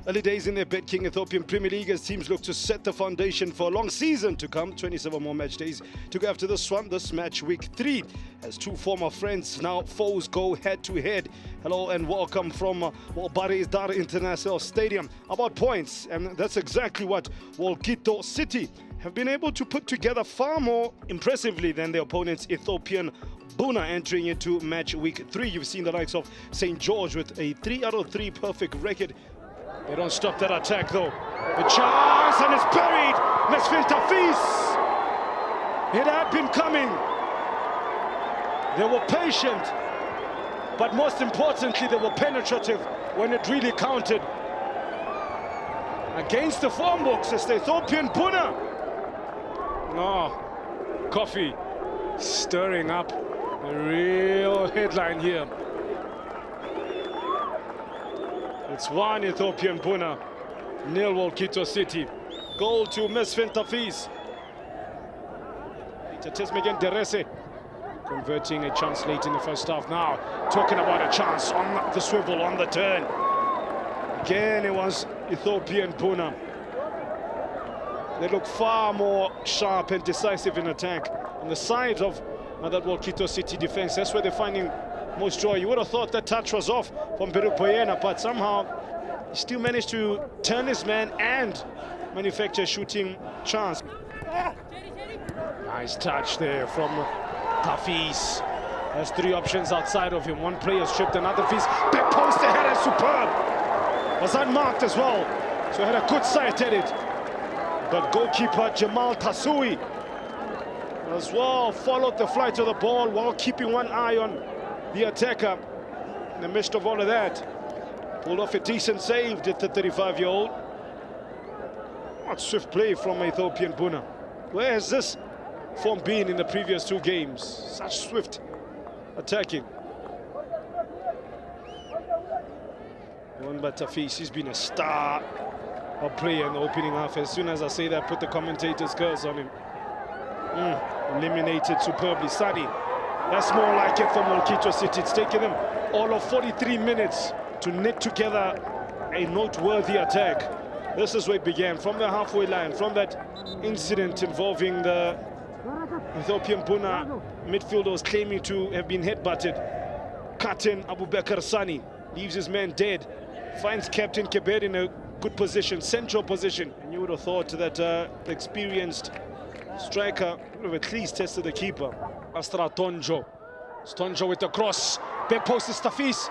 Early days in their Betking Ethiopian Premier League as teams look to set the foundation for a long season to come. 27 more match days to go after this one. This match week 3 as two former friends, now foes, go head to head. Hello and welcome from Bari Dar International Stadium. About points, and that's exactly what Wolquito City have been able to put together far more impressively than their opponents Ethiopian Buna entering into match week 3. You've seen the likes of St. George with a 3 out of 3 perfect record. They don't stop that attack though. The chance, and it's buried. Mesfintafis. It had been coming. They were patient, but most importantly, they were penetrative when it really counted. Against the form books, it's the Ethiopian Buna. Oh, coffee stirring up a real headline here. It's 1 Ethiopian Buna, 0 Wolquito City. Goal to Mesfintafis. Tesmegen Derese converting a chance late in the first half. Now talking about a chance on the swivel, on the turn. Again, it was Ethiopian Buna. They look far more sharp and decisive in attack on the side of that Wolquito City defense. That's where they're finding most joy. You would have thought that touch was off from Boyena, but somehow he still managed to turn his man and manufacture a shooting chance. Nice touch there from Tafis. There's 3 options outside of him. One player stripped, another piece. Back post, the header, superb. Was unmarked as well, so had a good sight at it. But goalkeeper Jamal Tasui as well followed the flight of the ball while keeping one eye on the attacker. In the midst of all of that, pulled off a decent save, did the 35-year-old. What swift play from Ethiopian Buna. Where has this form been in the previous 2 games? Such swift attacking. One Batafis, he's been a star of player in the opening half. As soon as I say that, put the commentator's curse on him. Eliminated superbly. Sadi, that's more like it from Wolquito City. It's taken them all of 43 minutes to knit together a noteworthy attack. This is where it began, from the halfway line, from that incident involving the Ethiopian Buna midfielders claiming to have been headbutted. Captain Abubakar Sani leaves his man dead, finds Captain Kebet in a good position, central position. And you would have thought that the experienced striker would have at least tested the keeper. Astra Tonjo. Tonjo with the cross. Back post is Tafis.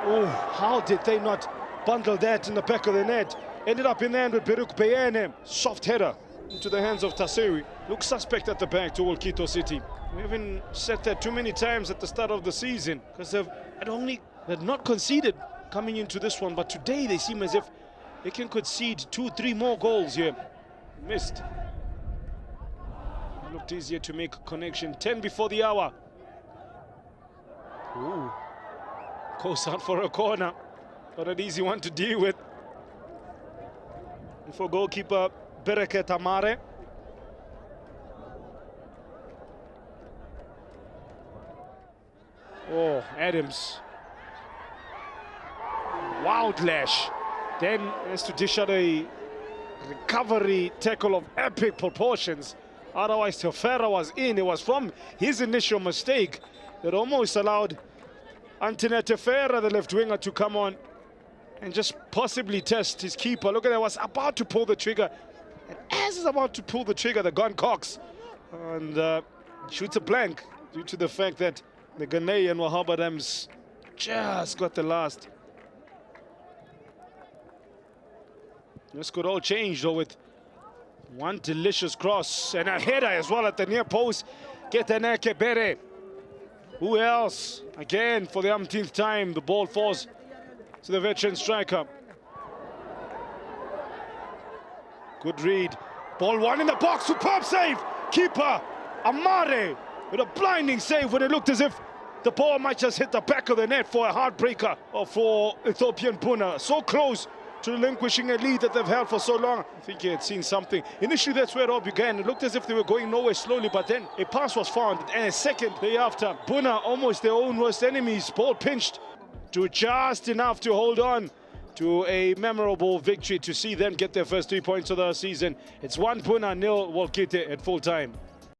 Oh, how did they not bundle that in the back of the net? Ended up in the end with Betking. Soft header into the hands of Tasiri. Looks suspect at the back to Wolquito City. We haven't said that too many times at the start of the season, because they'd not conceded coming into this one, but today they seem as if they can concede 2-3 more goals here. Missed. It looked easier to make a connection. 10 before the hour. Ooh. Goes out for a corner. Not an easy one to deal with. And for goalkeeper Bereket Amare. Oh, Adams. Wild lash. Then has to dish out a recovery tackle of epic proportions. Otherwise, Tefera was in. It was from his initial mistake that almost allowed Antoine Tefera, the left winger, to come on and just possibly test his keeper. Look at that, was about to pull the trigger. And as he's about to pull the trigger, the gun cocks and shoots a blank due to the fact that the Ghanaian Wahab Adams just got the last. This could all change though with one delicious cross and a header as well at the near post. Ketaneke Bere. Who else? Again, for the umpteenth time, the ball falls to the veteran striker. Good read. Ball 1 in the box. Superb save. Keeper Amare with a blinding save when it looked as if the ball might just hit the back of the net for a heartbreaker for Ethiopian Buna. So close to relinquishing a lead that they've held for so long. I think he had seen something. Initially, that's where it all began. It looked as if they were going nowhere slowly, but then a pass was found, and a second thereafter, Buna, almost their own worst enemies, ball pinched to just enough to hold on to a memorable victory to see them get their first 3 points of the season. It's 1-0 Wolkite at full time.